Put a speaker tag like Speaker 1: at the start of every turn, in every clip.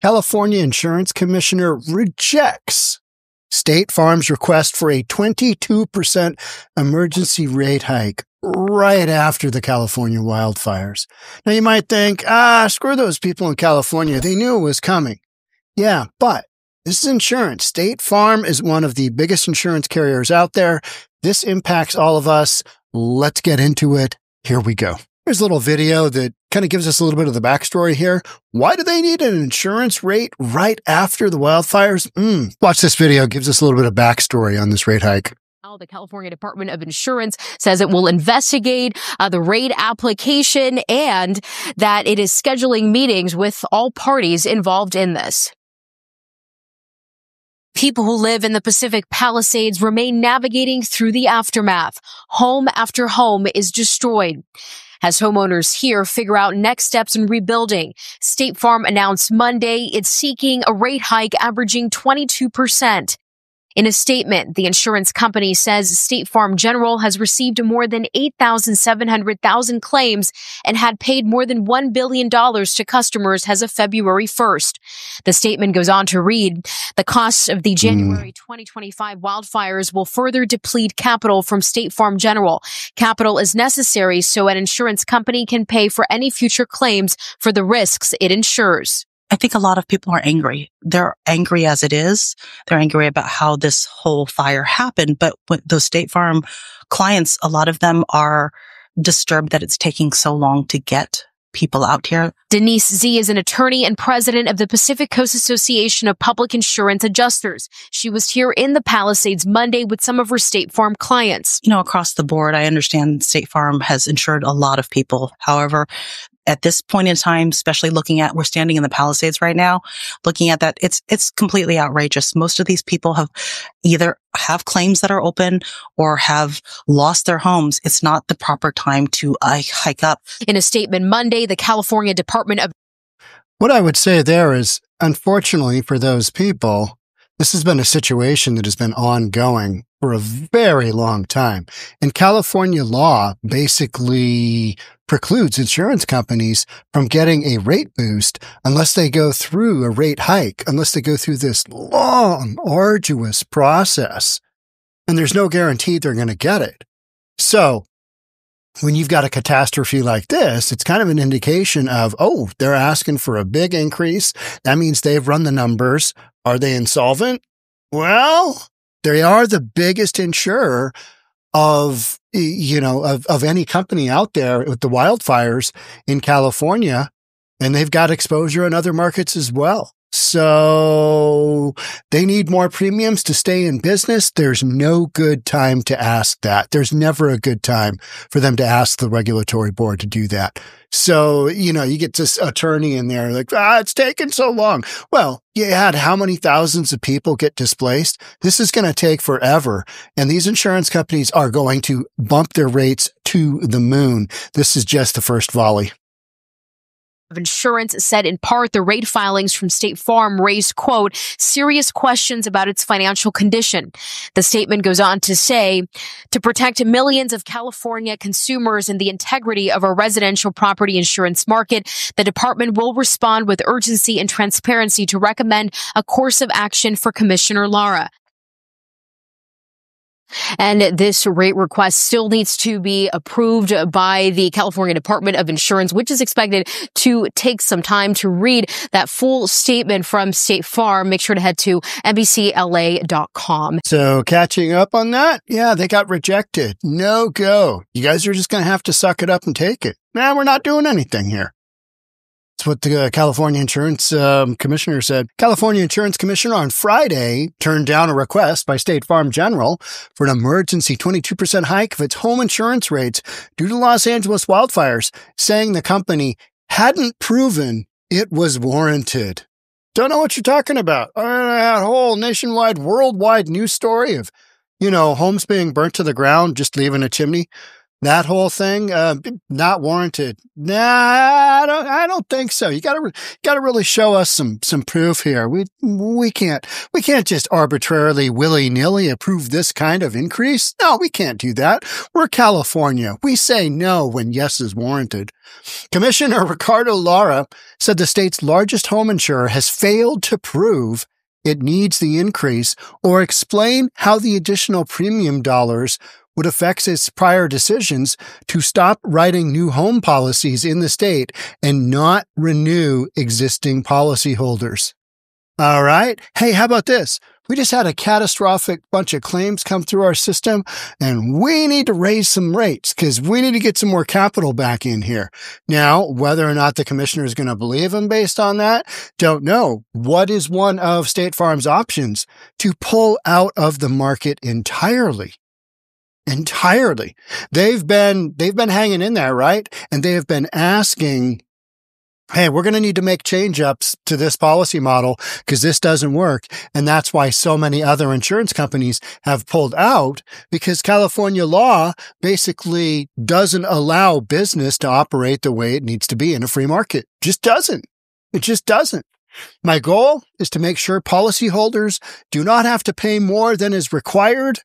Speaker 1: California Insurance Commissioner rejects State Farm's request for a 22% emergency rate hike right after the California wildfires. Now you might think, screw those people in California. They knew it was coming. Yeah, but this is insurance. State Farm is one of the biggest insurance carriers out there. This impacts all of us. Let's get into it. Here we go. Here's a little video that kind of gives us a little bit of the backstory here. Why do they need an insurance rate right after the wildfires? Watch this video. It gives us a little bit of backstory on this rate hike.
Speaker 2: The California Department of Insurance says it will investigate the rate application and that it is scheduling meetings with all parties involved in this. People who live in the Pacific Palisades remain navigating through the aftermath. Home after home is destroyed. As homeowners here figure out next steps in rebuilding, State Farm announced Monday it's seeking a rate hike averaging 22%. In a statement, the insurance company says State Farm General has received more than 8,700 claims and had paid more than $1 billion to customers as of February 1st. The statement goes on to read, the costs of the January 2025 wildfires will further deplete capital from State Farm General. Capital is necessary so an insurance company can pay for any future claims for the risks it insures.
Speaker 3: I think a lot of people are angry. They're angry as it is. They're angry about how this whole fire happened. But those State Farm clients, a lot of them are disturbed that it's taking so long to get people out here.
Speaker 2: Denise Z is an attorney and president of the Pacific Coast Association of Public Insurance Adjusters. She was here in the Palisades Monday with some of her State Farm clients.
Speaker 3: Across the board, I understand State Farm has insured a lot of people. However, at this point in time, especially we're standing in the Palisades right now, looking at that, it's completely outrageous. Most of these people have either have claims that are open or have lost their homes. It's not the proper time to hike up.
Speaker 2: In a statement Monday, the California Department of...
Speaker 1: What I would say there is, unfortunately for those people, this has been a situation that has been ongoing for a very long time. And California law basically precludes insurance companies from getting a rate boost unless they go through a rate hike, unless they go through this long, arduous process. And there's no guarantee they're going to get it. So when you've got a catastrophe like this, it's kind of an indication of, they're asking for a big increase. That means they've run the numbers. Are they insolvent? Well, they are the biggest insurer of any company out there with the wildfires in California, and they've got exposure in other markets as well. So they need more premiums to stay in business. There's no good time to ask that. There's never a good time for them to ask the regulatory board to do that. So, you get this attorney in there like, it's taken so long. Well, you had how many thousands of people get displaced? This is going to take forever. And these insurance companies are going to bump their rates to the moon. This is just the first volley.
Speaker 2: Of Insurance said in part the rate filings from State Farm raised, quote, serious questions about its financial condition. The statement goes on to say, to protect millions of California consumers and the integrity of our residential property insurance market, the department will respond with urgency and transparency to recommend a course of action for Commissioner Lara. And this rate request still needs to be approved by the California Department of Insurance, which is expected to take some time. To read that full statement from State Farm, make sure to head to NBCLA.com.
Speaker 1: So catching up on that, they got rejected. No go. You guys are just going to have to suck it up and take it. We're not doing anything here. That's what the California Insurance Commissioner said. California Insurance Commissioner on Friday turned down a request by State Farm General for an emergency 22% hike of its home insurance rates due to Los Angeles wildfires, saying the company hadn't proven it was warranted. Don't know what you're talking about. That whole nationwide, worldwide news story of, homes being burnt to the ground, just leaving a chimney. That whole thing, not warranted. Nah, I don't think so. You gotta really show us some proof here. We can't just arbitrarily willy-nilly approve this kind of increase. No, we can't do that. We're California. We say no when yes is warranted. Commissioner Ricardo Lara said the state's largest home insurer has failed to prove it needs the increase or explain how the additional premium dollars would affect its prior decisions to stop writing new home policies in the state and not renew existing policyholders. All right. Hey, how about this? We just had a catastrophic bunch of claims come through our system, and we need to raise some rates because we need to get some more capital back in here. Now, whether or not the commissioner is going to believe him based on that, don't know. What is one of State Farm's options? To pull out of the market entirely. Entirely. They've been hanging in there, right? And they have been asking, hey, we're going to need to make change-ups to this policy model because this doesn't work. And that's why so many other insurance companies have pulled out, because California law basically doesn't allow business to operate the way it needs to be in a free market. Just doesn't. It just doesn't. My goal is to make sure policyholders do not have to pay more than is required.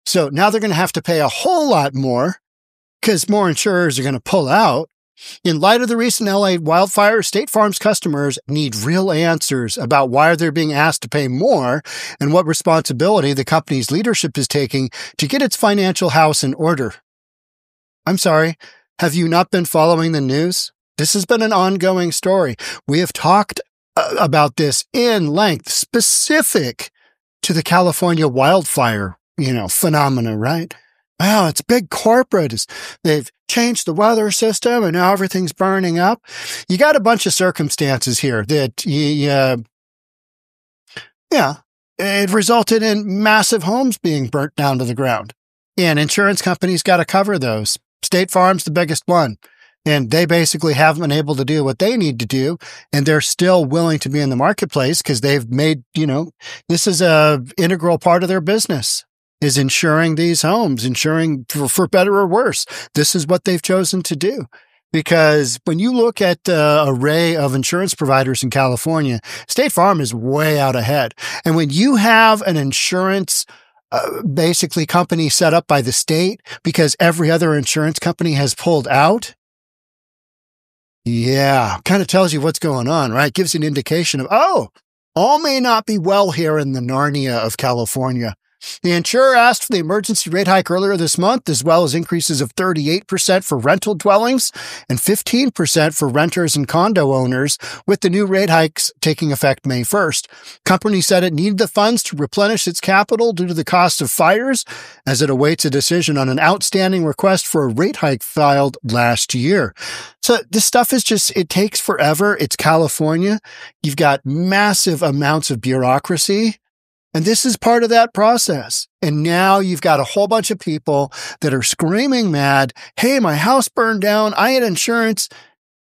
Speaker 1: So now they're going to have to pay a whole lot more because more insurers are going to pull out. In light of the recent LA wildfire, State Farm's customers need real answers about why they're being asked to pay more and what responsibility the company's leadership is taking to get its financial house in order. I'm sorry, have you not been following the news? This has been an ongoing story. We have talked about this in length, specific to the California wildfire phenomena, right? Wow, it's big corporate. They've changed the weather system and now everything's burning up. You got a bunch of circumstances here that, it resulted in massive homes being burnt down to the ground. And insurance companies got to cover those. State Farm's the biggest one. And they basically haven't been able to do what they need to do. And they're still willing to be in the marketplace because they've made, this is a integral part of their business. Is insuring these homes, insuring for better or worse. This is what they've chosen to do. Because when you look at the array of insurance providers in California, State Farm is way out ahead. And when you have an insurance basically company set up by the state because every other insurance company has pulled out, kind of tells you what's going on, right? Gives you an indication of, all may not be well here in the Narnia of California. The insurer asked for the emergency rate hike earlier this month, as well as increases of 38% for rental dwellings and 15% for renters and condo owners, with the new rate hikes taking effect May 1st. Company said it needed the funds to replenish its capital due to the cost of fires, as it awaits a decision on an outstanding request for a rate hike filed last year. So this stuff is it takes forever. It's California. You've got massive amounts of bureaucracy. And this is part of that process. And now you've got a whole bunch of people that are screaming mad, hey, my house burned down. I had insurance,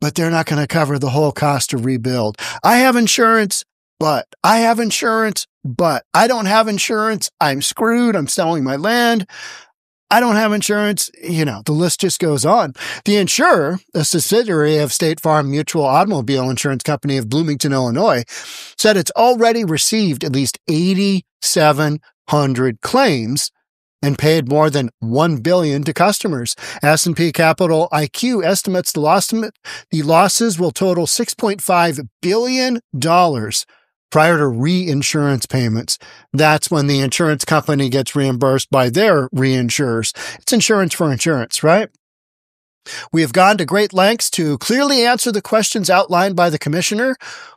Speaker 1: but they're not going to cover the whole cost to rebuild. I have insurance, but I have insurance, but I don't have insurance. I'm screwed. I'm selling my land. I don't have insurance. The list just goes on. The insurer, a subsidiary of State Farm Mutual Automobile Insurance Company of Bloomington, Illinois, said it's already received at least 8,700 claims and paid more than $1 billion to customers. S&P Capital IQ estimates the losses will total $6.5 billion prior to reinsurance payments. That's when the insurance company gets reimbursed by their reinsurers. It's insurance for insurance, right? We have gone to great lengths to clearly answer the questions outlined by the commissioner.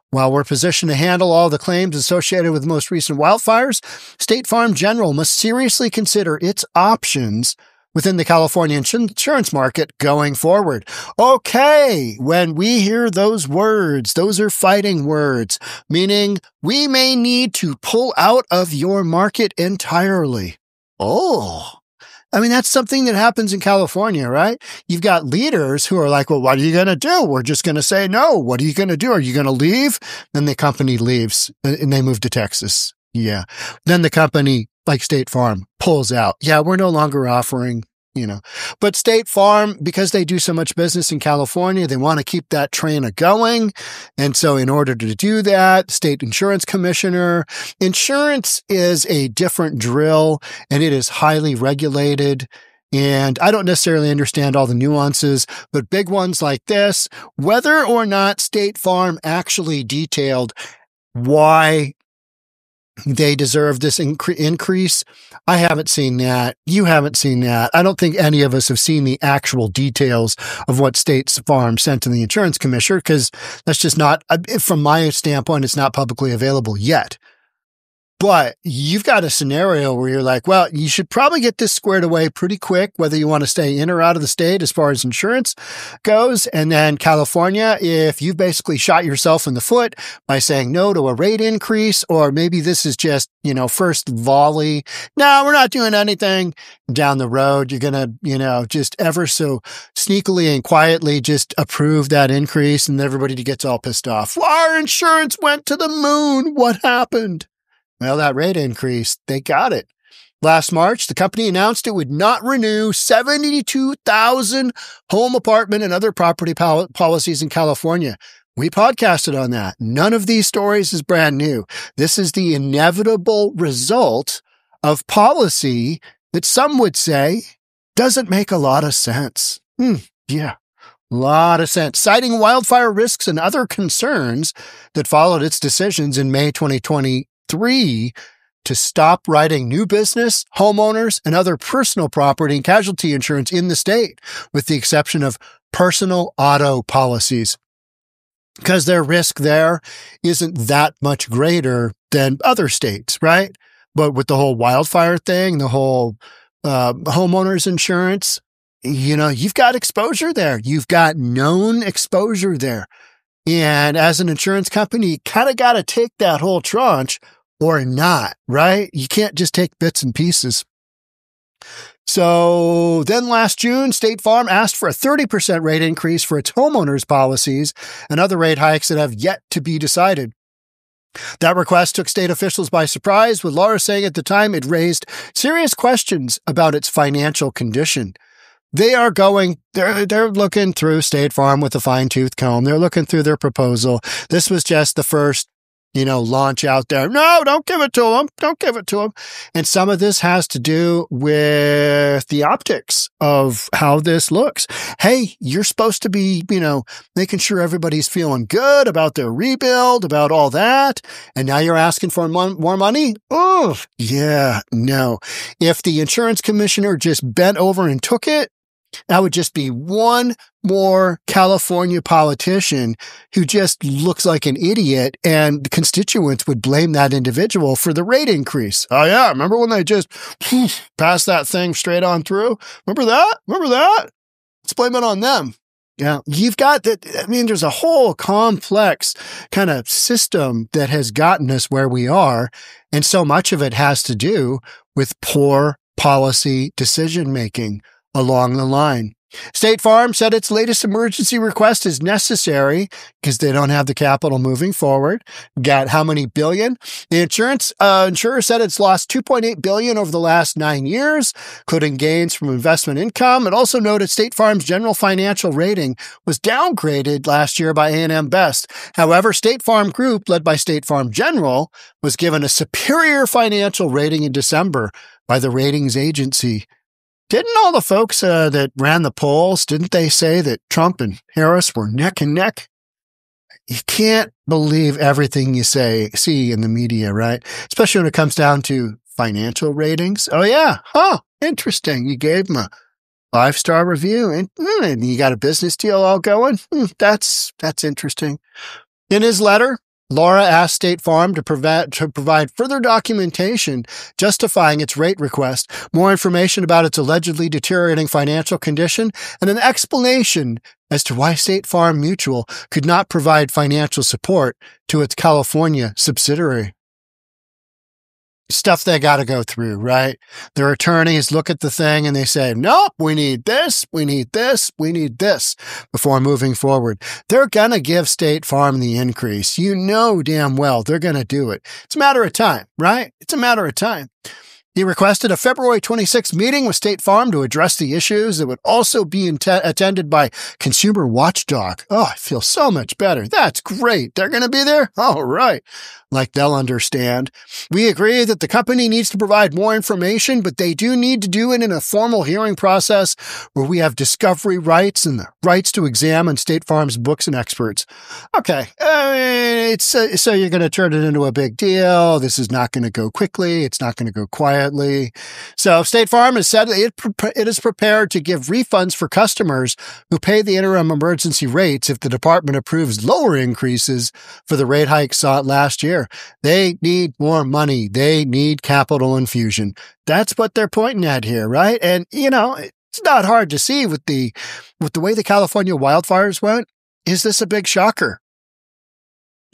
Speaker 1: While we're positioned to handle all the claims associated with the most recent wildfires, State Farm General must seriously consider its options within the California insurance market going forward. Okay, when we hear those words, those are fighting words, meaning we may need to pull out of your market entirely. That's something that happens in California, right? You've got leaders who are like, well, what are you going to do? We're just going to say no. What are you going to do? Are you going to leave? Then the company leaves and they move to Texas. Yeah. Then the company, like State Farm, pulls out. Yeah, we're no longer offering But State Farm, because they do so much business in California, they want to keep that train a-going. And so in order to do that, state insurance commissioner, insurance is a different drill and it is highly regulated. And I don't necessarily understand all the nuances, but big ones like this, whether or not State Farm actually detailed why they deserve this increase, I haven't seen that. You haven't seen that. I don't think any of us have seen the actual details of what State Farm sent to the insurance commissioner, because that's just not, from my standpoint, it's not publicly available yet. But you've got a scenario where you're like, well, you should probably get this squared away pretty quick, whether you want to stay in or out of the state as far as insurance goes. And then California, if you've basically shot yourself in the foot by saying no to a rate increase, or maybe this is just, first volley. No, we're not doing anything. Down the road, you're going to, just ever so sneakily and quietly just approve that increase, and everybody gets all pissed off. Our insurance went to the moon. What happened? Well, that rate increase, they got it. Last March, the company announced it would not renew 72,000 home, apartment, and other property policies in California. We podcasted on that. None of these stories is brand new. This is the inevitable result of policy that some would say doesn't make a lot of sense. Yeah. A lot of sense. Citing wildfire risks and other concerns that followed its decisions in May 2023 to stop writing new business, homeowners, and other personal property and casualty insurance in the state, with the exception of personal auto policies, because their risk there isn't that much greater than other states, right? But with the whole wildfire thing, the whole homeowners insurance, you've got exposure there. You've got known exposure there. And as an insurance company, you kind of got to take that whole tranche or not, right? You can't just take bits and pieces. So then last June, State Farm asked for a 30% rate increase for its homeowners policies and other rate hikes that have yet to be decided. That request took state officials by surprise, with Laura saying at the time it raised serious questions about its financial condition. They're looking through State Farm with a fine-tooth comb. They're looking through their proposal. This was just the first, launch out there. No, don't give it to them. Don't give it to them. And some of this has to do with the optics of how this looks. Hey, you're supposed to be, making sure everybody's feeling good about their rebuild, about all that. And now you're asking for more money? Oh, yeah, no. If the insurance commissioner just bent over and took it, that would just be one more California politician who just looks like an idiot, and the constituents would blame that individual for the rate increase. Oh, yeah. Remember when they just passed that thing straight on through? Remember that? Let's blame it on them. Yeah. You've got that. There's a whole complex kind of system that has gotten us where we are. And so much of it has to do with poor policy decision making along the line. State Farm said its latest emergency request is necessary because they don't have the capital moving forward. Got how many billion? The insurer said it's lost $2.8 billion over the last 9 years, including gains from investment income. It also noted State Farm's general financial rating was downgraded last year by A&M Best. However, State Farm Group, led by State Farm General, was given a superior financial rating in December by the ratings agency. Didn't all the folks that ran the polls, didn't they say that Trump and Harris were neck and neck? You can't believe everything you see in the media, right? Especially when it comes down to financial ratings. Oh, yeah. Interesting. You gave them a 5-star review and you got a business deal all going. That's interesting. In his letter, Laura asked State Farm to provide further documentation justifying its rate request, more information about its allegedly deteriorating financial condition, and an explanation as to why State Farm Mutual could not provide financial support to its California subsidiary. Stuff they got to go through, right? Their attorneys look at the thing and they say, nope, we need this before moving forward. They're going to give State Farm the increase. You know damn well they're going to do it. It's a matter of time, right? It's a matter of time. He requested a February 26th meeting with State Farm to address the issues that would also be attended by Consumer Watchdog. Oh, I feel so much better. That's great. They're going to be there? All right. Like they'll understand. We agree that the company needs to provide more information, but they do need to do it in a formal hearing process where we have discovery rights and the rights to examine State Farm's books and experts. Okay. So you're going to turn it into a big deal. This is not going to go quickly. It's not going to go quietly. So State Farm has said it is prepared to give refunds for customers who pay the interim emergency rates if the department approves lower increases for the rate hikes sought last year. They need more money. They need capital infusion. That's what they're pointing at here, right? And, it's not hard to see with the way the California wildfires went. Is this a big shocker?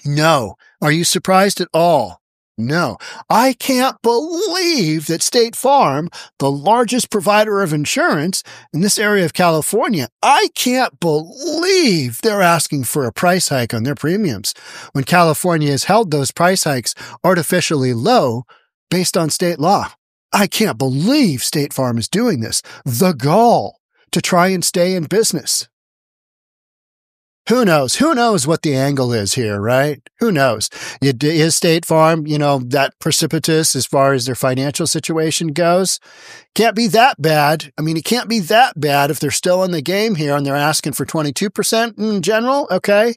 Speaker 1: No. Are you surprised at all? No. I can't believe that State Farm, the largest provider of insurance in this area of California, I can't believe they're asking for a price hike on their premiums when California has held those price hikes artificially low based on state law. I can't believe State Farm is doing this. The gall to try and stay in business. Who knows? Who knows what the angle is here, right? Who knows? Is State Farm, that precipitous as far as their financial situation goes? Can't be that bad. I mean, it can't be that bad if they're still in the game here and they're asking for 22% in general. Okay.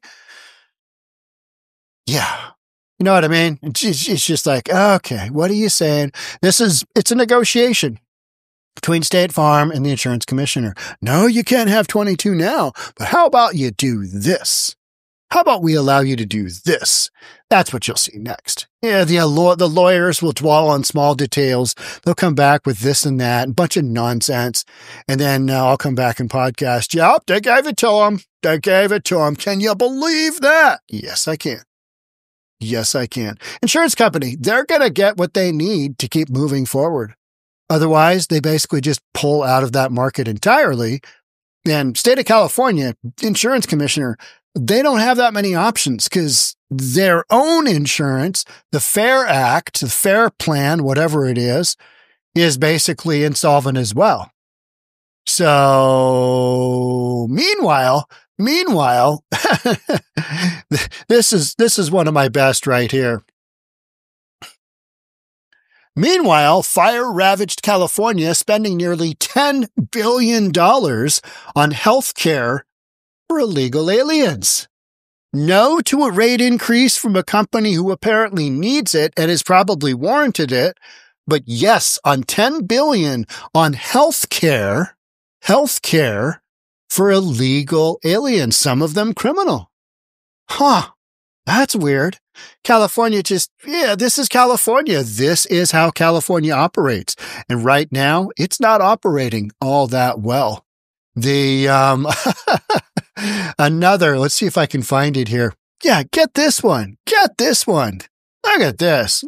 Speaker 1: Yeah. You know what I mean? It's just like, okay, what are you saying? It's a negotiation between State Farm and the insurance commissioner. No, you can't have 22 now, but how about you do this? How about we allow you to do this? That's what you'll see next. Yeah, the lawyers will dwell on small details. They'll come back with this and that, a bunch of nonsense. And then I'll come back and podcast. Yep, they gave it to him. They gave it to him. Can you believe that? Yes, I can. Yes, I can. Insurance company, they're going to get what they need to keep moving forward. Otherwise, they basically just pull out of that market entirely. And state of California, insurance commissioner, they don't have that many options because their own insurance, the FAIR Act, the FAIR Plan, whatever it is basically insolvent as well. So meanwhile, this is one of my best right here. Meanwhile, fire-ravaged California spending nearly $10 billion on health care for illegal aliens. No to a rate increase from a company who apparently needs it and has probably warranted it, but yes, on $10 billion on health care for illegal aliens, some of them criminal. Huh. That's weird. California this is California. This is how California operates. And right now, it's not operating all that well. Let's see if I can find it here. Yeah, get this one. Look at this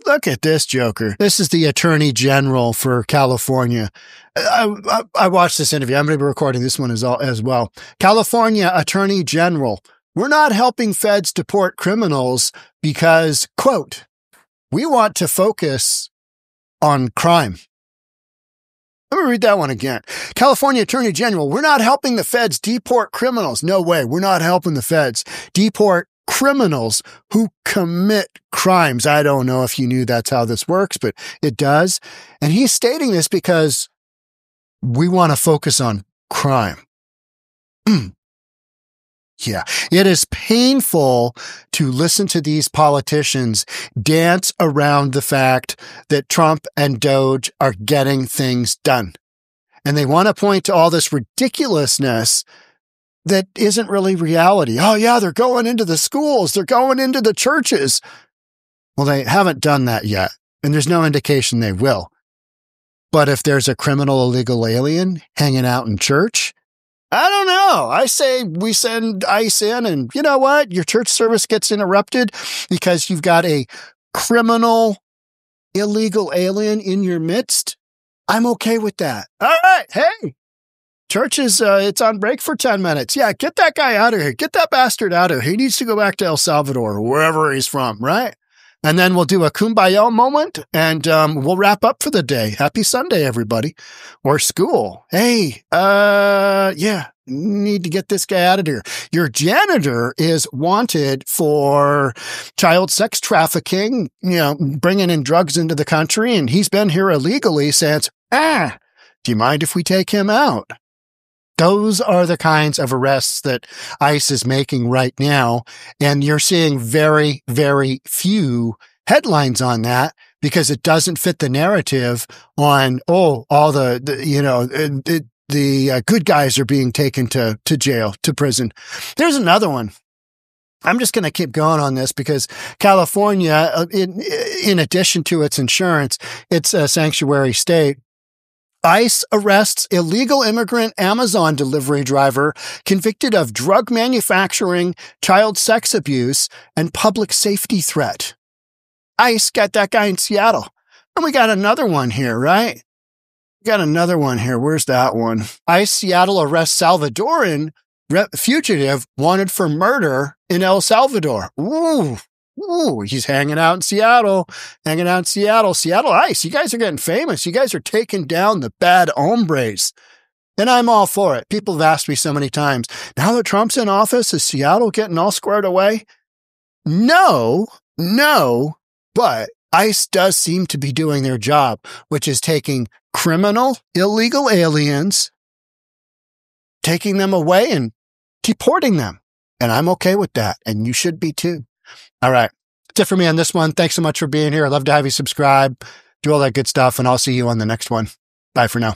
Speaker 1: joker. This is the Attorney General for California. I watched this interview. I'm going to be recording this one as well. California Attorney General. We're not helping feds deport criminals because, quote, we want to focus on crime. Let me read that one again. California Attorney General, we're not helping the feds deport criminals. No way. We're not helping the feds deport criminals who commit crimes. I don't know if you knew that's how this works, but it does. And he's stating this because we want to focus on crime. Yeah, it is painful to listen to these politicians dance around the fact that Trump and Doge are getting things done. And they want to point to all this ridiculousness that isn't really reality. Oh, yeah, they're going into the schools. They're going into the churches. Well, they haven't done that yet, and there's no indication they will. But if there's a criminal illegal alien hanging out in church, I don't know. I say we send ICE in and you know what? Your church service gets interrupted because you've got a criminal illegal alien in your midst. I'm okay with that. All right. Hey, church it's on break for 10 minutes. Yeah, get that guy out of here. Get that bastard out of here. He needs to go back to El Salvador or wherever he's from, right? And then we'll do a kumbaya moment, and we'll wrap up for the day. Happy Sunday, everybody. Or school. Hey, yeah, need to get this guy out of here. Your janitor is wanted for child sex trafficking, bringing in drugs into the country, and he's been here illegally since, do you mind if we take him out? Those are the kinds of arrests that ICE is making right now. And you're seeing very, very few headlines on that because it doesn't fit the narrative on, all the good guys are being taken to jail, to prison. There's another one. I'm just going to keep going on this because California, in addition to its insurance, it's a sanctuary state. ICE arrests illegal immigrant Amazon delivery driver convicted of drug manufacturing, child sex abuse, and public safety threat. ICE got that guy in Seattle. And we got another one here, right? We got another one here. Where's that one? ICE Seattle arrests Salvadoran fugitive wanted for murder in El Salvador. Ooh, he's hanging out in Seattle. Seattle ICE, you guys are getting famous. You guys are taking down the bad hombres. And I'm all for it. People have asked me so many times, now that Trump's in office, is Seattle getting all squared away? No, but ICE does seem to be doing their job, which is taking criminal, illegal aliens, taking them away and deporting them. And I'm okay with that. And you should be too. All right. That's it for me on this one. Thanks so much for being here. I'd love to have you subscribe, do all that good stuff, and I'll see you on the next one. Bye for now.